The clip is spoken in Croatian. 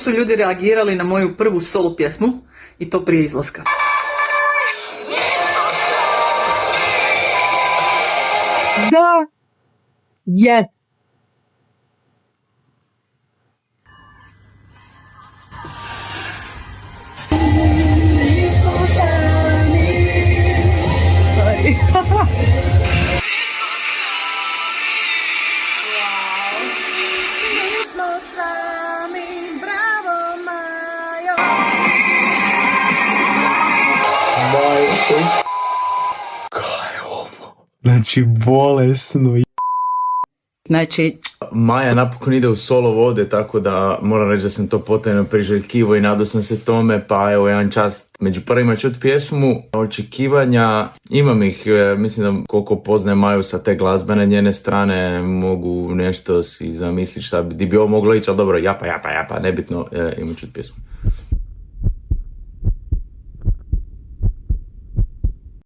su ljudi reagirali na moju prvu solo pjesmu i to prije izlaska. Da, jest. Znači, bolesno. Znači, Maja napokon ide u solo vode, tako da moram reći da sam to potajno priželjkivo i nadao sam se tome, pa evo jedan čast među prvima čut pjesmu. Očekivanja, imam ih, mislim da koliko poznajem Maju sa te glazbene njene strane, mogu nešto si zamisliti šta bi ovo moglo ići, ali dobro, japa, nebitno, imam čut pjesmu.